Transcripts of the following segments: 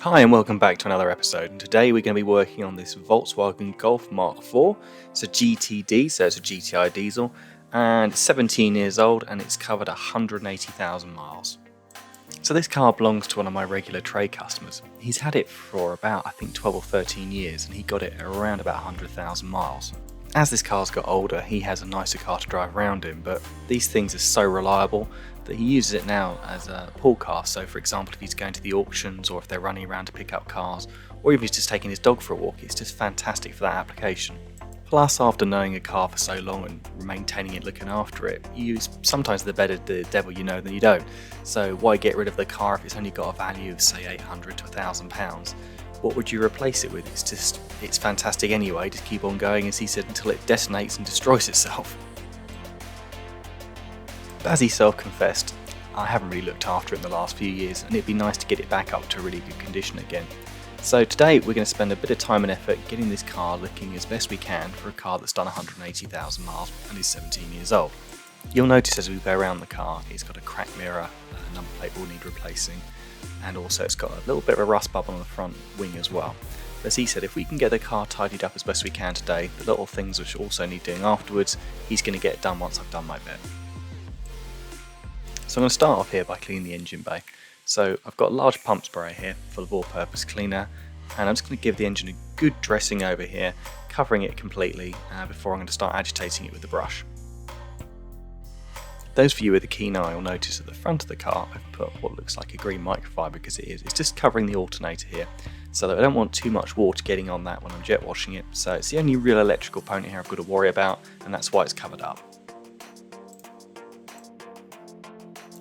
Hi and welcome back to another episode, and today we're going to be working on this Volkswagen Golf Mark IV. It's a GTD, so it's a GTI diesel, and it's 17 years old and it's covered 180,000 miles. So this car belongs to one of my regular trade customers. He's had it for about, I think, 12 or 13 years, and he got it around about 100,000 miles. As this car's got older, he has a nicer car to drive around in, but these things are so reliable that he uses it now as a pull car. So for example, if he's going to the auctions, or if they're running around to pick up cars, or even if he's just taking his dog for a walk, it's just fantastic for that application. Plus, after knowing a car for so long and maintaining it, looking after it, sometimes the better the devil you know than you don't. So why get rid of the car if it's only got a value of say 800 to £1,000? What would you replace it with? It's fantastic anyway. Just keep on going, as he said, until it detonates and destroys itself. But as he self-confessed, I haven't really looked after it in the last few years, and it'd be nice to get it back up to a really good condition again. So today we're going to spend a bit of time and effort getting this car looking as best we can for a car that's done 180,000 miles and is 17 years old. You'll notice as we go around the car, it's got a cracked mirror, a number plate will need replacing, and also it's got a little bit of a rust bubble on the front wing as well. But as he said, if we can get the car tidied up as best we can today, the little things which also need doing afterwards, he's going to get done once I've done my bit. So I'm going to start off here by cleaning the engine bay. So I've got a large pump spray here full of all-purpose cleaner, and I'm just going to give the engine a good dressing over here, covering it completely before I'm going to start agitating it with the brush. Those of you with a keen eye will notice at the front of the car I've put what looks like a green microfiber, because it is. It's just covering the alternator here, so that I don't want too much water getting on that when I'm jet washing it. So it's the only real electrical component here I've got to worry about, and that's why it's covered up.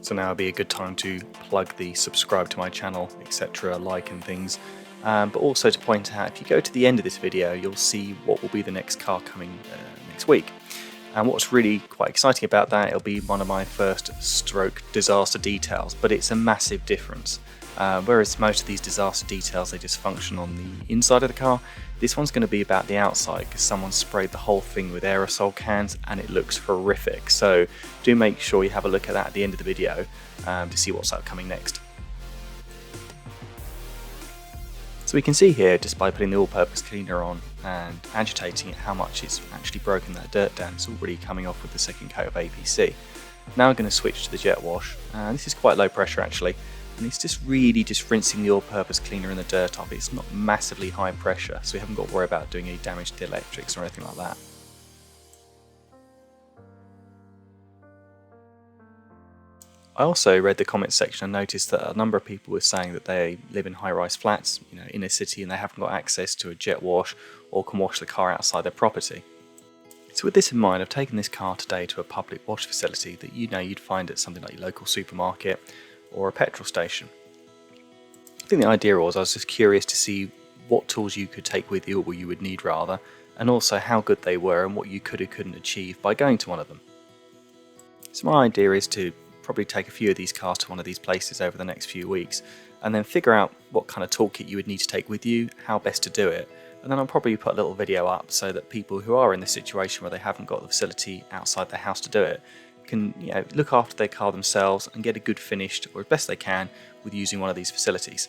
So now would be a good time to plug the subscribe to my channel, etc., like and things. But also to point out, if you go to the end of this video, you'll see what will be the next car coming next week. And what's really quite exciting about that, it'll be one of my first stroke disaster details, but it's a massive difference. Whereas most of these disaster details, they just function on the inside of the car, this one's going to be about the outside, because someone sprayed the whole thing with aerosol cans and it looks horrific. So do make sure you have a look at that at the end of the video to see what's upcoming next. So we can see here, just by putting the all-purpose cleaner on and agitating it, how much it's actually broken that dirt down. It's already coming off with the second coat of APC. Now I'm going to switch to the jet wash, and this is quite low pressure actually, and it's just really just rinsing the all-purpose cleaner and the dirt off. It's not massively high pressure, so we haven't got to worry about doing any damage to the electrics or anything like that. I also read the comments section and noticed that a number of people were saying that they live in high-rise flats, in a city, and they haven't got access to a jet wash or can wash the car outside their property. So with this in mind, I've taken this car today to a public wash facility that you'd find at something like your local supermarket or a petrol station. I think the idea was, I was just curious to see what tools you could take with you, or you would need rather, and also how good they were and what you could or couldn't achieve by going to one of them. So my idea is to probably take a few of these cars to one of these places over the next few weeks, and then figure out what kind of toolkit you would need to take with you, how best to do it, and then I'll probably put a little video up so that people who are in this situation where they haven't got the facility outside their house to do it can look after their car themselves and get a good finished, or as best they can, with using one of these facilities.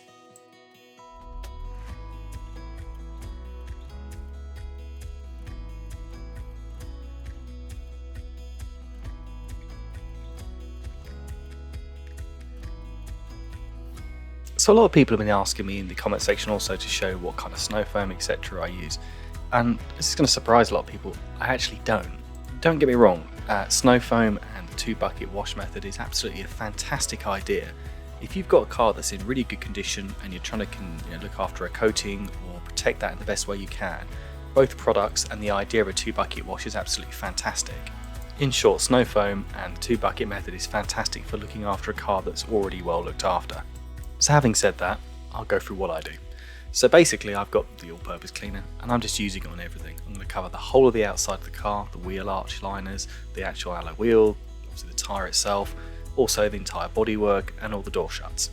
So a lot of people have been asking me in the comment section also to show what kind of snow foam, etc. I use, and this is going to surprise a lot of people. I actually don't. Don't get me wrong, snow foam and the 2-bucket wash method is absolutely a fantastic idea. If you've got a car that's in really good condition and you're trying to look after a coating or protect that in the best way you can, both products and the idea of a 2-bucket wash is absolutely fantastic. In short, snow foam and the 2-bucket method is fantastic for looking after a car that's already well looked after. So having said that, I'll go through what I do. So basically I've got the all-purpose cleaner and I'm just using it on everything. I'm going to cover the whole of the outside of the car, the wheel arch liners, the actual alloy wheel, obviously the tyre itself, also the entire bodywork and all the door shuts.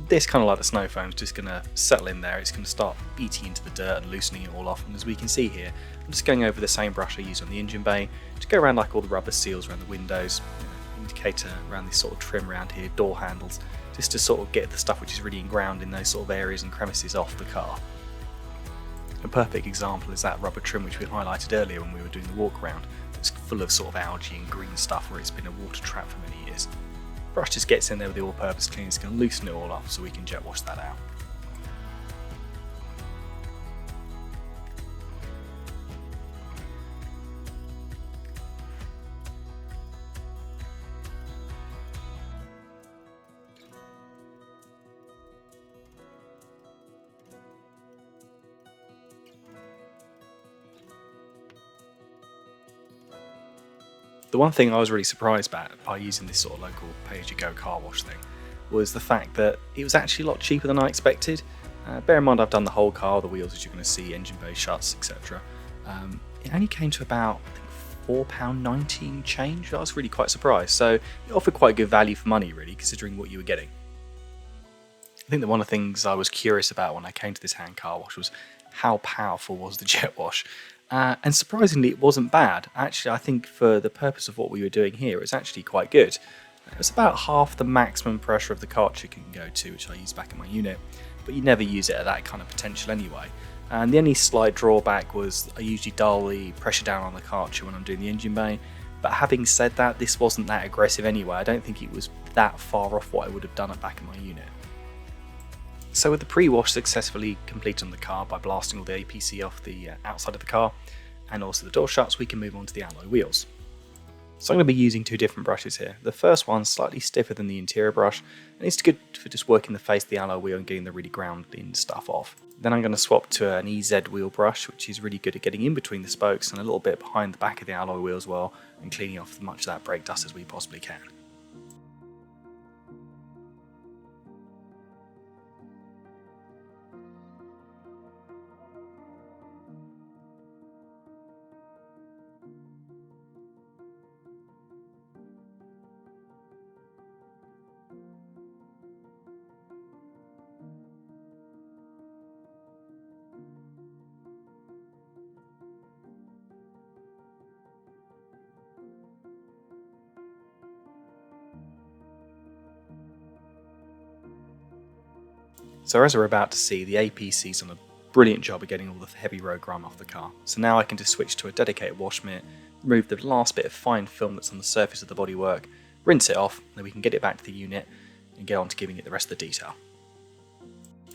This, kind of like the snow foam, is just going to settle in there. It's going to start eating into the dirt and loosening it all off, and as we can see here, I'm just going over the same brush I used on the engine bay to go around like all the rubber seals around the windows, indicator around this sort of trim around here, door handles, just to sort of get the stuff which is really inground in those sort of areas and crevices off the car. A perfect example is that rubber trim which we highlighted earlier when we were doing the walk around. It's full of sort of algae and green stuff where it's been a water trap for many years. Brush just gets in there with the all-purpose cleaner, it's going to loosen it all off so we can jet wash that out. The one thing I was really surprised about by using this sort of local pay-as-you-go car wash thing was the fact that it was actually a lot cheaper than I expected. Bear in mind I've done the whole car, the wheels as you're going to see, engine bay shuts, etc. It only came to about £4.19 change. I was really quite surprised. So it offered quite good value for money really, considering what you were getting. I think that one of the things I was curious about when I came to this hand car wash was how powerful was the jet wash. And surprisingly, it wasn't bad. Actually, I think for the purpose of what we were doing here, it was actually quite good. It was about half the maximum pressure of the cartridge it can go to, which I use back in my unit, but you never use it at that kind of potential anyway. And the only slight drawback was I usually dial the pressure down on the cartridge when I'm doing the engine bay. But having said that, this wasn't that aggressive anyway. I don't think it was that far off what I would have done at back in my unit. So with the pre-wash successfully completed on the car by blasting all the APC off the outside of the car and also the door shuts, we can move on to the alloy wheels. So I'm going to be using two different brushes here. The first one's slightly stiffer than the interior brush and it's good for just working the face of the alloy wheel and getting the really ground in stuff off. Then I'm going to swap to an EZ wheel brush, which is really good at getting in between the spokes and a little bit behind the back of the alloy wheel as well, and cleaning off as much of that brake dust as we possibly can. So as we're about to see, the APC's done a brilliant job of getting all the heavy road grime off the car. So now I can just switch to a dedicated wash mitt, remove the last bit of fine film that's on the surface of the bodywork, rinse it off, then we can get it back to the unit and get on to giving it the rest of the detail.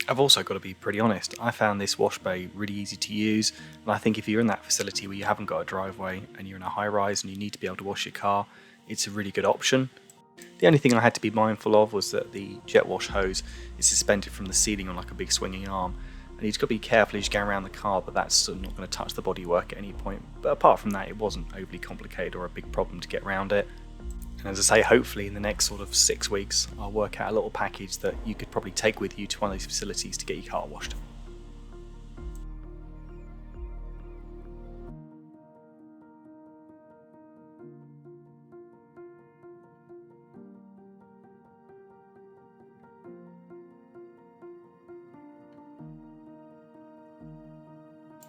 I've also got to be pretty honest, I found this wash bay really easy to use, and I think if you're in that facility where you haven't got a driveway and you're in a high rise and you need to be able to wash your car, it's a really good option. The only thing I had to be mindful of was that the jet wash hose is suspended from the ceiling on like a big swinging arm, and you've got to be careful as you go around the car that that's not going to touch the bodywork at any point. But apart from that, it wasn't overly complicated or a big problem to get around it. And as I say, hopefully in the next sort of 6 weeks I'll work out a little package that you could probably take with you to one of these facilities to get your car washed.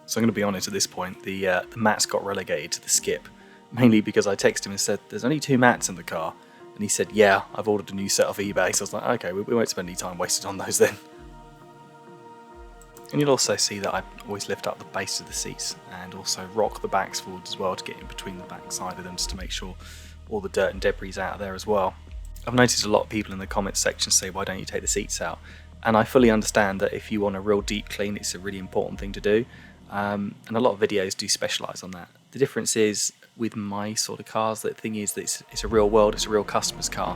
So I'm going to be honest at this point, the mats got relegated to the skip, mainly because I texted him and said, there's only 2 mats in the car. And he said, yeah, I've ordered a new set off eBay. So I was like, okay, we won't spend any time wasted on those then. And you'll also see that I always lift up the base of the seats and also rock the backs forwards as well to get in between the back side of them, just to make sure all the dirt and debris is out of there as well. I've noticed a lot of people in the comments section say, why don't you take the seats out? And I fully understand that if you want a real deep clean, it's a really important thing to do. And a lot of videos do specialise on that. The difference is with my sort of cars, the thing is that it's a real world, it's a real customer's car,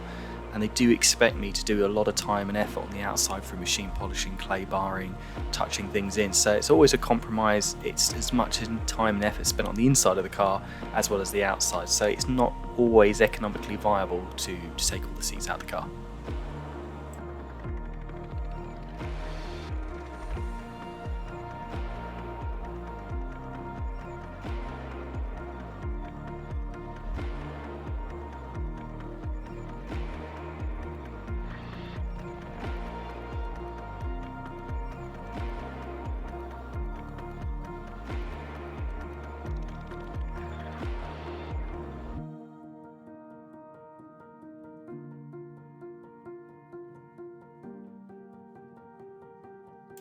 and they do expect me to do a lot of time and effort on the outside through machine polishing, clay barring, touching things in. So it's always a compromise. It's as much time and effort spent on the inside of the car as well as the outside. So it's not always economically viable to take all the seats out of the car.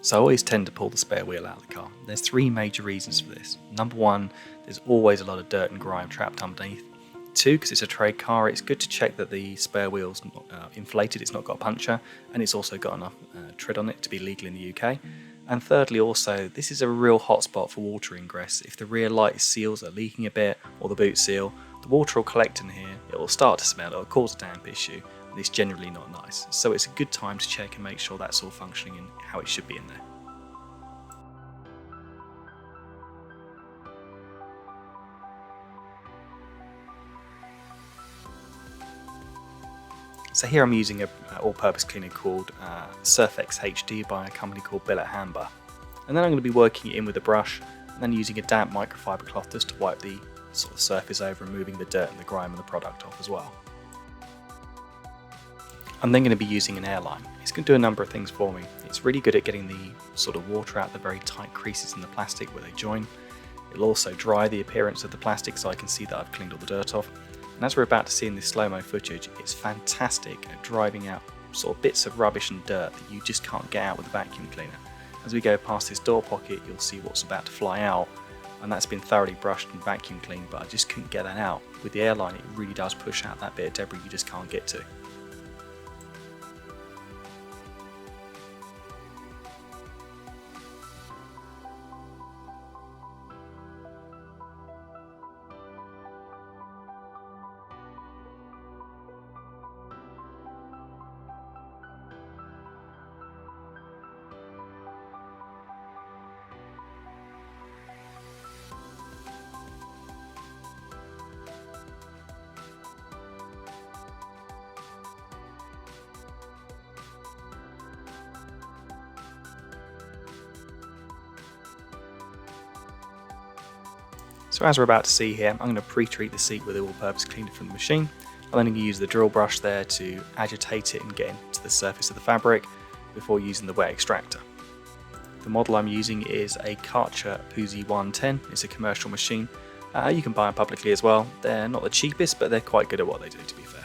So I always tend to pull the spare wheel out of the car. There's three major reasons for this. Number one, there's always a lot of dirt and grime trapped underneath. Two, because it's a trade car, it's good to check that the spare wheel's not inflated, it's not got a puncture, and it's also got enough tread on it to be legal in the UK. And thirdly, also, this is a real hotspot for water ingress. If the rear light seals are leaking a bit, or the boot seal, the water will collect in here, it will start to smell, it will cause a damp issue, and it's generally not nice. So it's a good time to check and make sure that's all functioning and how it should be in there. So here I'm using an all-purpose cleaner called Surfex HD by a company called Billet Hamber. And then I'm going to be working it in with a brush and then using a damp microfiber cloth just to wipe the sort of surface over, removing the dirt and the grime and the product off as well. I'm then going to be using an airline. It's going to do a number of things for me. It's really good at getting the sort of water out the very tight creases in the plastic where they join. It'll also dry the appearance of the plastic so I can see that I've cleaned all the dirt off. And as we're about to see in this slow-mo footage, it's fantastic at driving out sort of bits of rubbish and dirt that you just can't get out with a vacuum cleaner. As we go past this door pocket, you'll see what's about to fly out, and that's been thoroughly brushed and vacuum cleaned, but I just couldn't get that out. With the airline, it really does push out that bit of debris you just can't get to. So as we're about to see here, I'm going to pre-treat the seat with the all-purpose cleaner from the machine. I'm then going to use the drill brush there to agitate it and get into the surface of the fabric before using the wet extractor. The model I'm using is a Karcher Puzi 110. It's a commercial machine. You can buy them publicly as well. They're not the cheapest, but they're quite good at what they do, to be fair.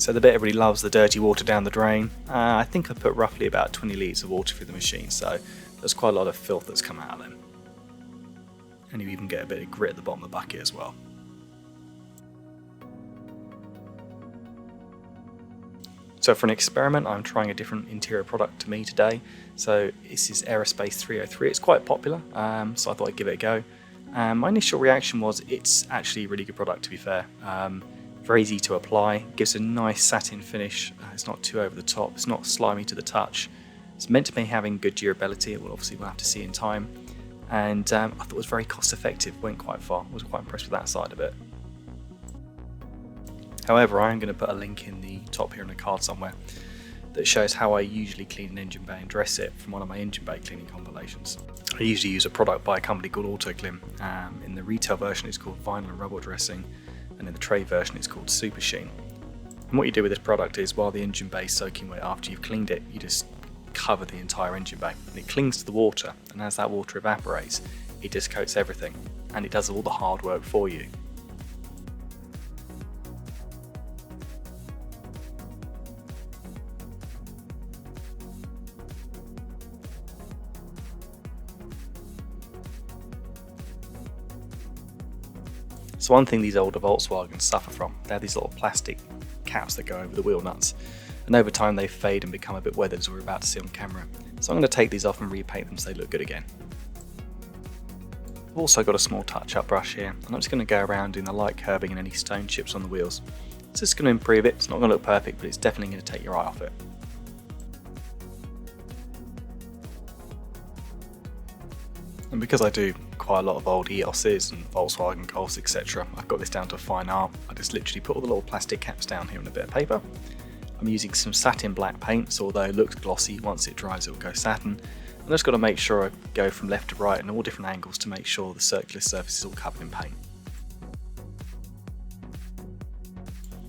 So the bit everybody loves, the dirty water down the drain, I think I put roughly about 20 litres of water through the machine, so there's quite a lot of filth that's come out of them. And you even get a bit of grit at the bottom of the bucket as well. So for an experiment, I'm trying a different interior product to me today. So this is Aerospace 303. It's quite popular, so I thought I'd give it a go. My initial reaction was it's actually a really good product, to be fair. Very easy to apply, gives a nice satin finish. It's not too over the top, it's not slimy to the touch. It's meant to be having good durability. Well, obviously we'll have to see in time. And I thought it was very cost effective, went quite far. I was quite impressed with that side of it. However, I am going to put a link in the top here in a card somewhere that shows how I usually clean an engine bay and dress it from one of my engine bay cleaning compilations. I usually use a product by a company called AutoClim. In the retail version it's called Vinyl and Rubber Dressing, and in the trade version it's called Super Sheen. And what you do with this product is, while the engine bay is soaking wet after you've cleaned it, you just cover the entire engine bay, and it clings to the water, and as that water evaporates it just coats everything, and it does all the hard work for you. So one thing these older Volkswagens suffer from, they have these little plastic caps that go over the wheel nuts, and over time they fade and become a bit weathered, as we're about to see on camera. So I'm going to take these off and repaint them so they look good again. I've also got a small touch-up brush here, and I'm just going to go around doing the light curbing and any stone chips on the wheels. It's just going to improve it. It's not going to look perfect, but it's definitely going to take your eye off it. And because I do quite a lot of old EOSs and Volkswagen Golfs, etc., I've got this down to a fine art. I just literally put all the little plastic caps down here on a bit of paper. I'm using some satin black paint, so although it looks glossy, once it dries it will go satin. I'm just got to make sure I go from left to right in all different angles to make sure the circular surface is all covered in paint.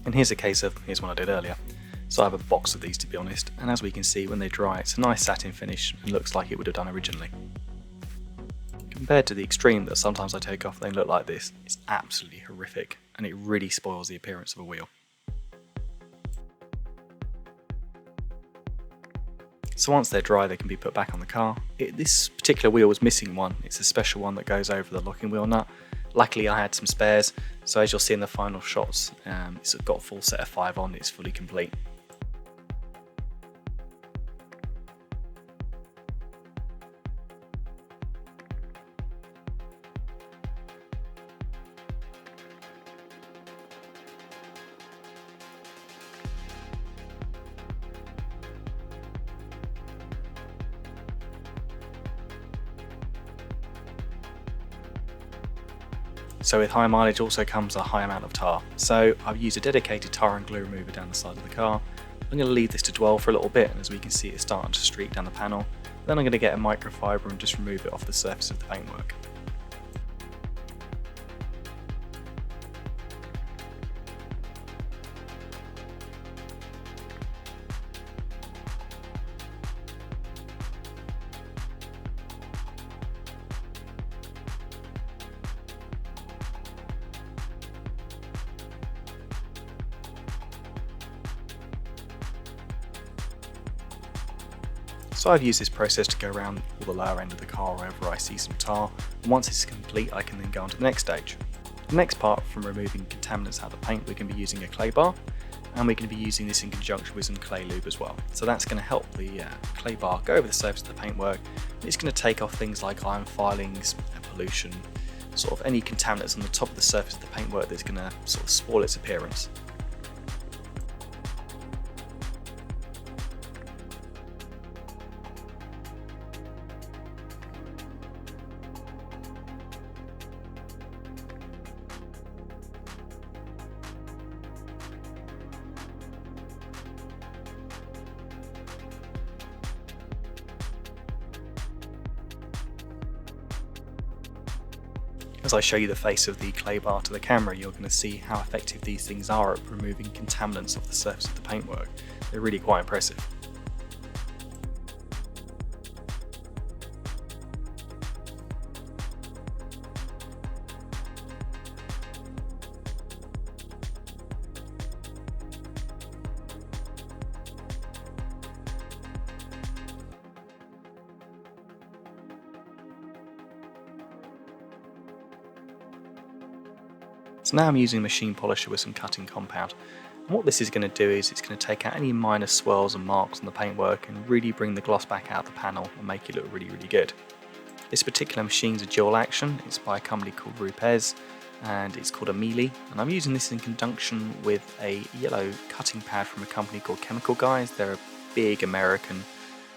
And here's one I did earlier. So I have a box of these, to be honest, and as we can see, when they dry it's a nice satin finish and looks like it would have done originally. Compared to the extreme that sometimes I take off, they look like this. It's absolutely horrific, and it really spoils the appearance of a wheel. So once they're dry, they can be put back on the car. This particular wheel was missing one. It's a special one that goes over the locking wheel nut. Luckily I had some spares, so as you'll see in the final shots, it's got a full set of 5 on, it's fully complete. So with high mileage also comes a high amount of tar. So I've used a dedicated tar and glue remover down the side of the car. I'm going to leave this to dwell for a little bit, and as we can see it's starting to streak down the panel. Then I'm going to get a microfiber and just remove it off the surface of the paintwork. So I've used this process to go around all the lower end of the car wherever I see some tar, and once it's complete I can then go on to the next stage. The next part, from removing contaminants out of the paint, we're going to be using a clay bar, and we're going to be using this in conjunction with some clay lube as well. So that's going to help the clay bar go over the surface of the paintwork. It's going to take off things like iron filings and pollution, sort of any contaminants on the top of the surface of the paintwork that's going to sort of spoil its appearance. As I show you the face of the clay bar to the camera, you're going to see how effective these things are at removing contaminants off the surface of the paintwork. They're really quite impressive. So now I'm using a machine polisher with some cutting compound. And what this is going to do is it's going to take out any minor swirls and marks on the paintwork and really bring the gloss back out of the panel and make it look really, really good. This particular machine's a dual action. It's by a company called Rupes and it's called a mealy, and I'm using this in conjunction with a yellow cutting pad from a company called Chemical Guys. They're a big American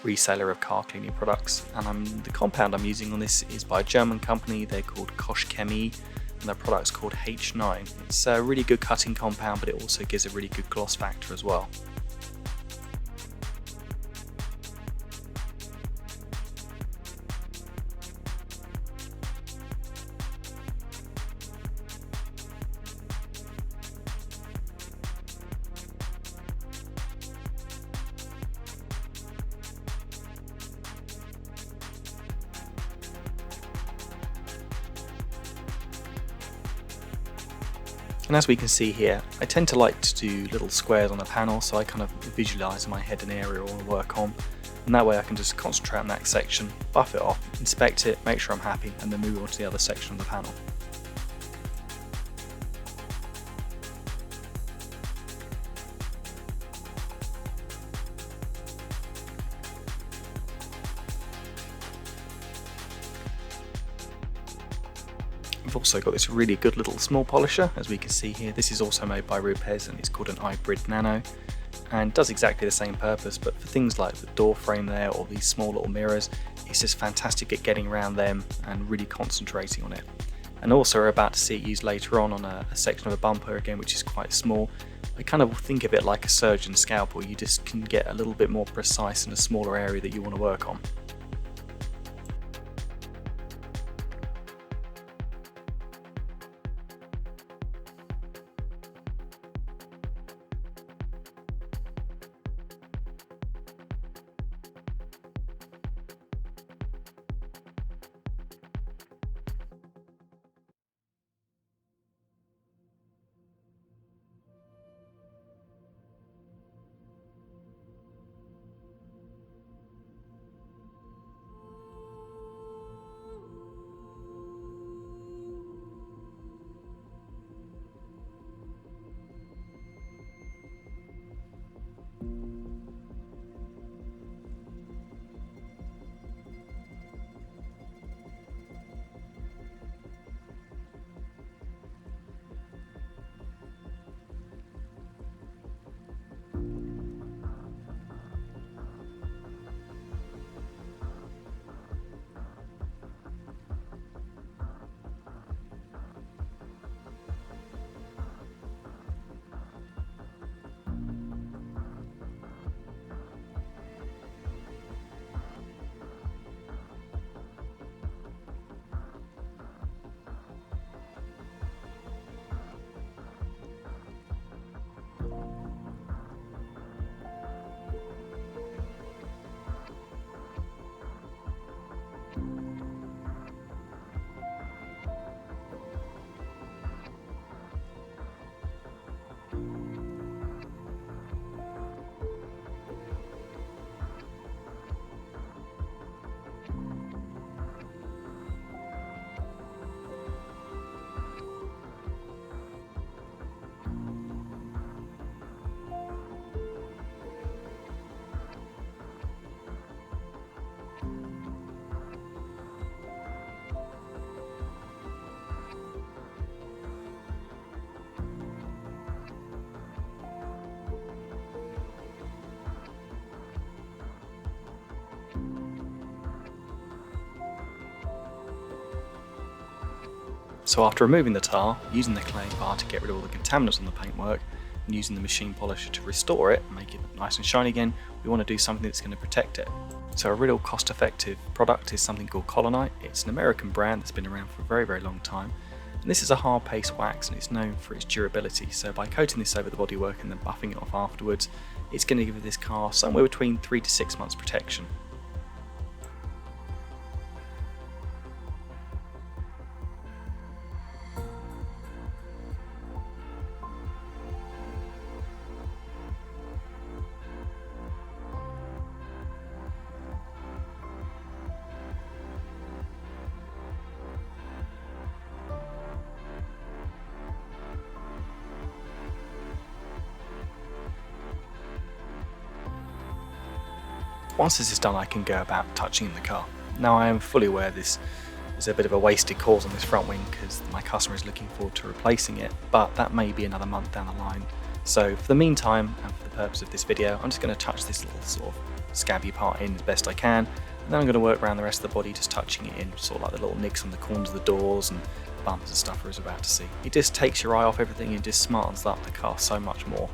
reseller of car cleaning products, and the compound I'm using on this is by a German company. They're called Koch Chemie and their product's called H9. It's a really good cutting compound, but it also gives a really good gloss factor as well. And as we can see here, I tend to like to do little squares on the panel, so I kind of visualise in my head an area I want to work on, and that way I can just concentrate on that section, buff it off, inspect it, make sure I'm happy, and then move on to the other section of the panel. I've also got this really good little small polisher, as we can see here. This is also made by Rupes and it's called an iBrid Nano and does exactly the same purpose, but for things like the door frame there or these small little mirrors, it's just fantastic at getting around them and really concentrating on it. And also we're about to see it used later on a section of a bumper again, which is quite small. I kind of think of it like a surgeon's scalpel. You just can get a little bit more precise in a smaller area that you want to work on. So after removing the tar, using the clay bar to get rid of all the contaminants on the paintwork, and using the machine polisher to restore it and make it nice and shiny again, we want to do something that's going to protect it. So a real cost-effective product is something called Colonite. It's an American brand that's been around for a very, very long time. And this is a hard paste wax and it's known for its durability. So by coating this over the bodywork and then buffing it off afterwards, it's going to give this car somewhere between 3 to 6 months protection. Once this is done, I can go about touching the car. Now I am fully aware this is a bit of a wasted cause on this front wing because my customer is looking forward to replacing it, but that may be another month down the line. So for the meantime, and for the purpose of this video, I'm just going to touch this little sort of scabby part in as best I can, and then I'm going to work around the rest of the body, just touching it in, sort of like the little nicks on the corners of the doors and bumps and stuff we're about to see. It just takes your eye off everything and just smartens up the car so much more.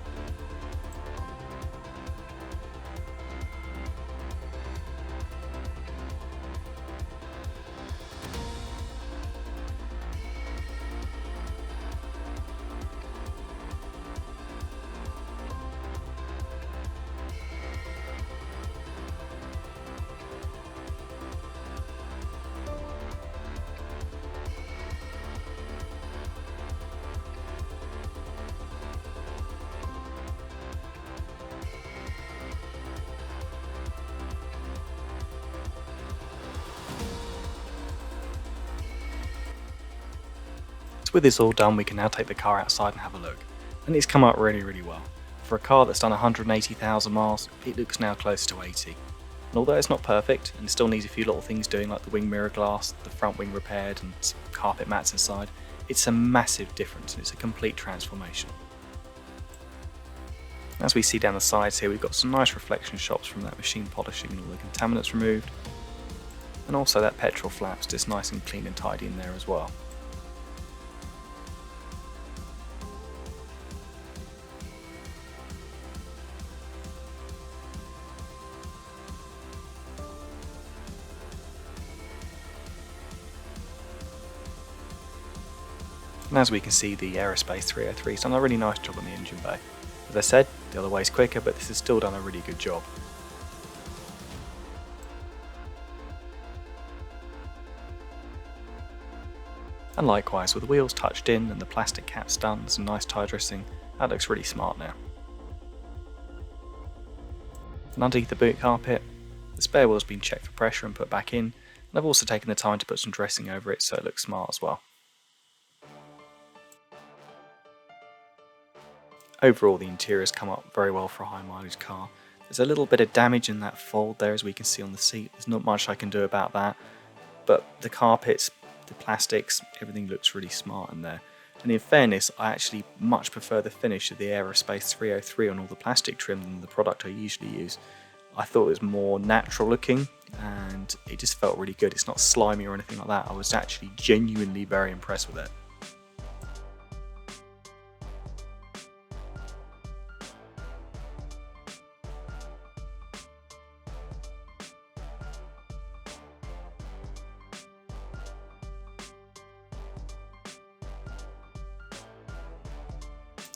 With this all done, we can now take the car outside and have a look, and it's come out really well. For a car that's done 180,000 miles, it looks now close to 80. And although it's not perfect and it still needs a few little things doing, like the wing mirror glass, the front wing repaired and some carpet mats inside, it's a massive difference and it's a complete transformation. As we see down the sides here, we've got some nice reflection shots from that machine polishing and all the contaminants removed, and also that petrol flap's just nice and clean and tidy in there as well. And as we can see, the Aerospace 303 has done a really nice job on the engine bay. As I said, the other way's quicker, but this has still done a really good job. And likewise, with the wheels touched in and the plastic caps done, some nice tie dressing, that looks really smart now. And underneath the boot carpet, the spare wheel's been checked for pressure and put back in, and I've also taken the time to put some dressing over it so it looks smart as well. Overall, the interior's come up very well for a high mileage car. There's a little bit of damage in that fold there, as we can see on the seat. There's not much I can do about that, but the carpets, the plastics, everything looks really smart in there. And in fairness, I actually much prefer the finish of the Aerospace 303 on all the plastic trim than the product I usually use. I thought it was more natural looking and it just felt really good. It's not slimy or anything like that. I was actually genuinely very impressed with it.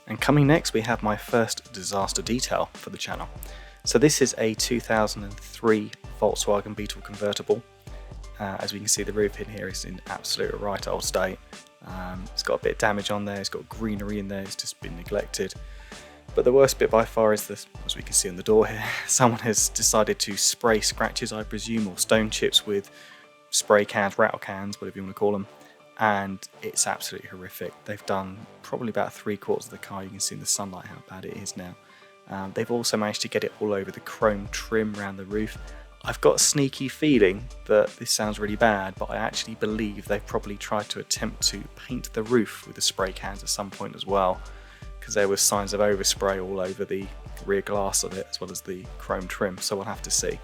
And coming next, we have my first disaster detail for the channel. So this is a 2003 Volkswagen Beetle convertible. As we can see, the roof in here is in absolute right old state. It's got a bit of damage on there, it's got greenery in there, it's just been neglected. But the worst bit by far is this, as we can see on the door here, someone has decided to spray scratches, I presume, or stone chips with spray cans, rattle cans, whatever you want to call them. And it's absolutely horrific. They've done probably about 3/4 of the car. You can see in the sunlight how bad it is now. They've also managed to get it all over the chrome trim around the roof. I've got a sneaky feeling that this sounds really bad, but I actually believe they've probably tried to attempt to paint the roof with the spray cans at some point as well, because there was signs of overspray all over the rear glass of it as well as the chrome trim, so we'll have to see.